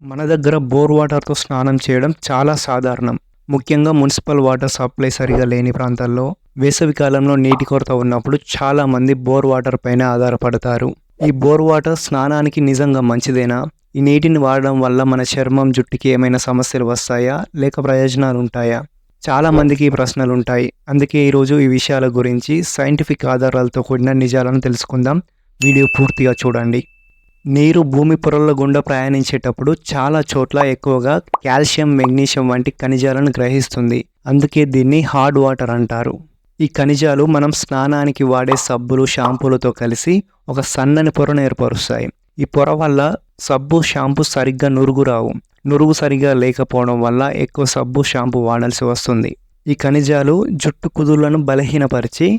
మన దగ్గర బోర్ వాటర్‌తో స్నానం చేయడం చాలా సాధారణం. ముఖ్యంగా మునిసిపల్ వాటర్ సప్లై సరిగా లేని ప్రాంతాల్లో వేసవి కాలంలో నీటి కొరత ఉన్నప్పుడు చాలామంది బోర్ వాటర్ పైనే ఆధారపడతారు. ఈ బోర్ వాటర్ స్నానానికి నిజంగా మంచిదేనా? ఈ నీటిని వాడడం వల్ల మన చర్మం, జుట్టుకి ఏమైనా సమస్యలు వస్తాయా? లేక ప్రయోజనాలు ఉంటాయా? చాలామందికి ఈ ప్రశ్నలుంటాయి. అందుకే ఈరోజు ఈ విషయాల గురించి సైంటిఫిక్ ఆధారాలతో కూడిన నిజాలను తెలుసుకుందాం. వీడియో పూర్తిగా చూడండి. నీరు భూమి పొరల గుండా ప్రయాణించేటప్పుడు చాలా చోట్ల ఎక్కువగా కాల్షియం, మెగ్నీషియం వంటి ఖనిజాలను గ్రహిస్తుంది. అందుకే దీన్ని హార్డ్ వాటర్ అంటారు. ఈ ఖనిజాలు మనం స్నానానికి వాడే సబ్బులు, షాంపూలతో కలిసి ఒక సన్నని పొరను ఏర్పరుస్తాయి. ఈ పొర వల్ల సబ్బు, షాంపూ సరిగ్గా నురుగు రావు. నురుగు సరిగ్గా లేకపోవడం వల్ల ఎక్కువ సబ్బు, షాంపూ వాడాల్సి వస్తుంది. ఈ ఖనిజాలు జుట్టు కుదుళ్లను బలహీనపరిచి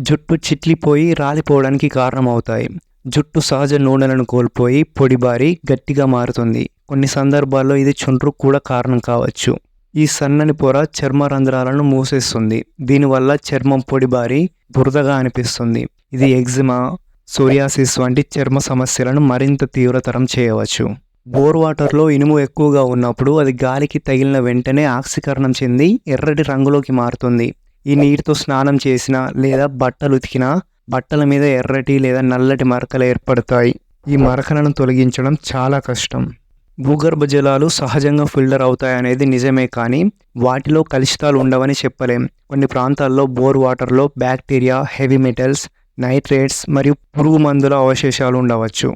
జుట్టు చిట్లిపోయి రాలిపోవడానికి కారణమవుతాయి. జుట్టు సహజ నూనెలను కోల్పోయి పొడిబారి గట్టిగా మారుతుంది. కొన్ని సందర్భాల్లో ఇది చుండ్రుకు కూడా కారణం కావచ్చు. ఈ సన్నని పొర చర్మ రంధ్రాలను మూసేస్తుంది. దీనివల్ల చర్మం పొడిబారి దురదగా అనిపిస్తుంది. ఇది ఎగ్జిమా, సోరియాసిస్ వంటి చర్మ సమస్యలను మరింత తీవ్రతరం చేయవచ్చు. బోర్ వాటర్లో ఇనుము ఎక్కువగా ఉన్నప్పుడు అది గాలికి తగిలిన వెంటనే ఆక్సీకరణం చెంది ఎర్రటి రంగులోకి మారుతుంది. ఈ నీటితో స్నానం చేసినా లేదా బట్టలు ఉతికినా బట్టల మీద ఎర్రటి లేదా నల్లటి మరకలు ఏర్పడతాయి. ఈ మరకలను తొలగించడం చాలా కష్టం. భూగర్భ జలాలు సహజంగా ఫిల్టర్ అవుతాయనేది నిజమే, కానీ వాటిలో కలుషితాలు ఉండవని చెప్పలేం. కొన్ని ప్రాంతాల్లో బోర్ వాటర్లో బ్యాక్టీరియా, హెవీ మెటల్స్, నైట్రేట్స్ మరియు పురుగు మందుల అవశేషాలు ఉండవచ్చు.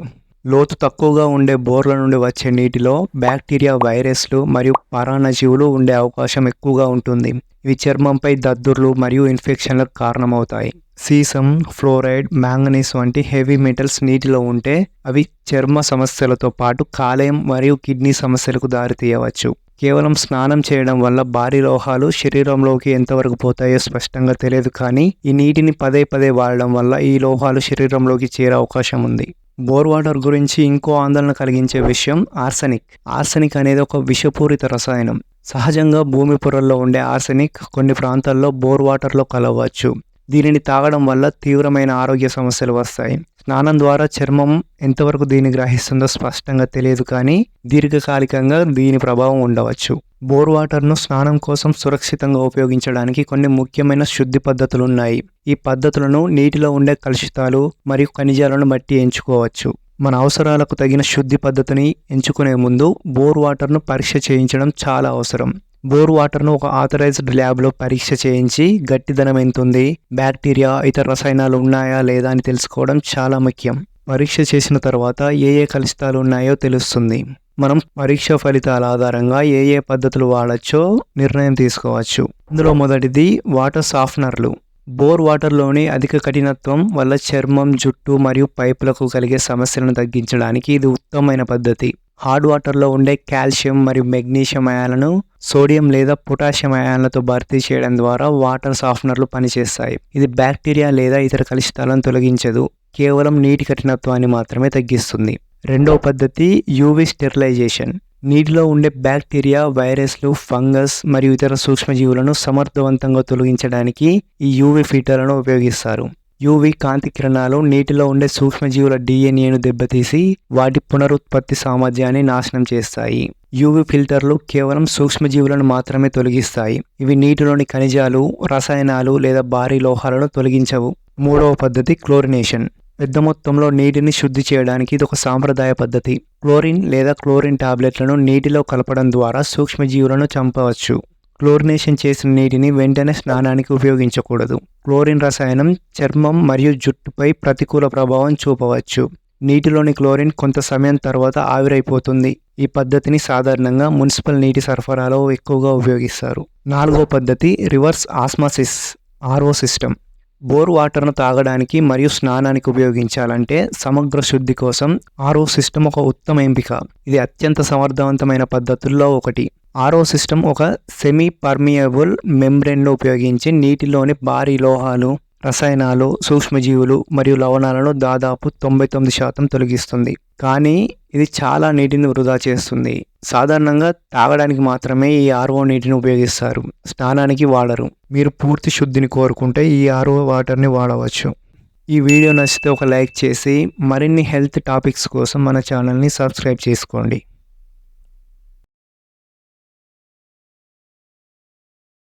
లోతు తక్కువగా ఉండే బోర్ల నుండి వచ్చే నీటిలో బ్యాక్టీరియా, వైరస్లు మరియు పరాన్నజీవులు ఉండే అవకాశం ఎక్కువగా ఉంటుంది. ఇవి చర్మంపై దద్దుర్లు మరియు ఇన్ఫెక్షన్లకు కారణమవుతాయి. సీసం, ఫ్లోరైడ్, మ్యాంగనీస్ వంటి హెవీ మెటల్స్ నీటిలో ఉంటే అవి చర్మ సమస్యలతో పాటు కాలేయం మరియు కిడ్నీ సమస్యలకు దారితీయవచ్చు. కేవలం స్నానం చేయడం వల్ల భారీ లోహాలు శరీరంలోకి ఎంతవరకు పోతాయో స్పష్టంగా తెలియదు, కానీ ఈ నీటిని పదే పదే వాడడం వల్ల ఈ లోహాలు శరీరంలోకి చేరే అవకాశం ఉంది. బోర్ వాటర్ గురించి ఇంకో ఆందోళన కలిగించే విషయం ఆర్సెనిక్. ఆర్సెనిక్ అనేది ఒక విషపూరిత రసాయనం. సహజంగా భూమి పొరల్లో ఉండే ఆర్సెనిక్ కొన్ని ప్రాంతాల్లో బోర్ వాటర్లో కలవచ్చు. దీనిని తాగడం వల్ల తీవ్రమైన ఆరోగ్య సమస్యలు వస్తాయి. స్నానం ద్వారా చర్మం ఎంతవరకు దీన్ని గ్రహిస్తుందో స్పష్టంగా తెలియదు, కానీ దీర్ఘకాలికంగా దీని ప్రభావం ఉండవచ్చు. బోర్ వాటర్ను స్నానం కోసం సురక్షితంగా ఉపయోగించడానికి కొన్ని ముఖ్యమైన శుద్ధి పద్ధతులు ఉన్నాయి. ఈ పద్ధతులను నీటిలో ఉండే కలుషితాలు మరియు ఖనిజాలను బట్టి ఎంచుకోవచ్చు. మన అవసరాలకు తగిన శుద్ధి పద్ధతిని ఎంచుకునే ముందు బోర్ వాటర్ను పరీక్ష చేయించడం చాలా అవసరం. బోర్ వాటర్ను ఒక ఆథరైజ్డ్ ల్యాబ్లో పరీక్ష చేయించి గట్టిదనం ఎంతుంది, బ్యాక్టీరియా, ఇతర రసాయనాలు ఉన్నాయా లేదా అని తెలుసుకోవడం చాలా ముఖ్యం. పరీక్ష చేసిన తర్వాత ఏ కలుషితాలు ఉన్నాయో తెలుస్తుంది. మనం పరీక్ష ఫలితాల ఆధారంగా ఏ పద్ధతులు వాడచ్చో నిర్ణయం తీసుకోవచ్చు. ఇందులో మొదటిది వాటర్ సాఫ్ట్నర్లు. బోర్ వాటర్లోని అధిక కఠినత్వం వల్ల చర్మం, జుట్టు మరియు పైపులకు కలిగే సమస్యలను తగ్గించడానికి ఇది ఉత్తమమైన పద్ధతి. హార్డ్ వాటర్లో ఉండే కాల్షియం మరియు మెగ్నీషియం అయాన్లను సోడియం లేదా పొటాషియం అయాన్లతో భర్తీ చేయడం ద్వారా వాటర్ సాఫ్ట్నర్లు పనిచేస్తాయి. ఇది బ్యాక్టీరియా లేదా ఇతర కలుషితాలను తొలగించదు, కేవలం నీటి కఠినత్వాన్ని మాత్రమే తగ్గిస్తుంది. రెండవ పద్ధతి యూవీ స్టెరిలైజేషన్. నీటిలో ఉండే బ్యాక్టీరియా, వైరస్లు, ఫంగస్ మరియు ఇతర సూక్ష్మజీవులను సమర్థవంతంగా తొలగించడానికి ఈ యూవీ ఫిల్టర్లను ఉపయోగిస్తారు. యూవీ కాంతి కిరణాలు నీటిలో ఉండే సూక్ష్మజీవుల డిఎన్ఏను దెబ్బతీసి వాటి పునరుత్పత్తి సామర్థ్యాన్ని నాశనం చేస్తాయి. యూవీ ఫిల్టర్లు కేవలం సూక్ష్మజీవులను మాత్రమే తొలగిస్తాయి. ఇవి నీటిలోని ఖనిజాలు, రసాయనాలు లేదా భారీ లోహాలను తొలగించవు. మూడవ పద్ధతి క్లోరినేషన్. పెద్ద మొత్తంలో నీటిని శుద్ధి చేయడానికి ఇది ఒక సాంప్రదాయ పద్ధతి. క్లోరిన్ లేదా క్లోరిన్ టాబ్లెట్లను నీటిలో కలపడం ద్వారా సూక్ష్మజీవులను చంపవచ్చు. క్లోరినేషన్ చేసిన నీటిని వెంటనే స్నానానికి ఉపయోగించకూడదు. క్లోరిన్ రసాయనం చర్మం మరియు జుట్టుపై ప్రతికూల ప్రభావం చూపవచ్చు. నీటిలోని క్లోరిన్ కొంత సమయం తర్వాత ఆవిరైపోతుంది. ఈ పద్ధతిని సాధారణంగా మున్సిపల్ నీటి సరఫరాలో ఎక్కువగా ఉపయోగిస్తారు. నాలుగో పద్ధతి reverse osmosis, RO system. Bore వాటర్ను తాగడానికి మరియు స్నానానికి ఉపయోగించాలంటే సమగ్ర శుద్ధి కోసం ఆర్ఓ సిస్టమ్ ఒక ఉత్తమ ఎంపిక. ఇది అత్యంత సమర్థవంతమైన పద్ధతుల్లో ఒకటి. ఆర్ఓ సిస్టమ్ ఒక సెమీ పర్మియబుల్ మెంబ్రేన్ను ఉపయోగించి నీటిలోని భారీ లోహాలు, రసాయనాలు, సూక్ష్మజీవులు మరియు లవణాలను దాదాపు 99% తొలగిస్తుంది. కానీ ఇది చాలా నీటిని వృధా చేస్తుంది. సాధారణంగా తాగడానికి మాత్రమే ఈ ఆర్ఓ నీటిని ఉపయోగిస్తారు, స్నానానికి వాడరు. మీరు పూర్తి శుద్ధిని కోరుకుంటే ఈ ఆర్ఓ వాటర్ని వాడవచ్చు. ఈ వీడియో నచ్చితే ఒక లైక్ చేసి మరిన్ని హెల్త్ టాపిక్స్ కోసం మన ఛానల్ని సబ్స్క్రైబ్ చేసుకోండి.